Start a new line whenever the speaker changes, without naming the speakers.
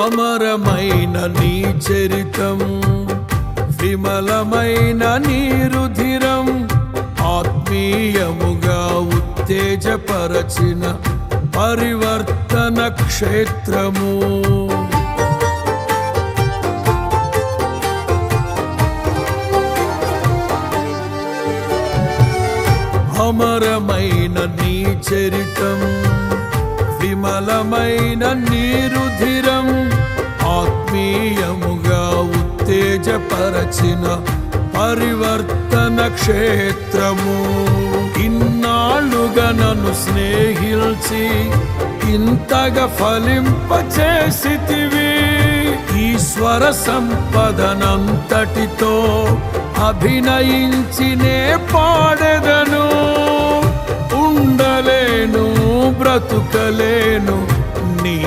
అమరమైన నీ చరితం, విమలమైన నీ రుధిరం, ఆత్మీయముగా ఉత్తేజపరచిన పరివర్తన క్షేత్రము. అమరమైన నీ చరితం, విమలమైన నీ రుధిరం, ఆత్మీయముగా ఉత్తేజపరచిన పరివర్తన క్షేత్రము. ఇన్నాళ్ళుగా నన్ను స్నేహిల్చి ఇంతగా ఫలింపచేసితివి. ఈశ్వర సంపదనంతటితో అభినయించినే పాడెదను. ఉండలేను బ్రతుకలేను నీ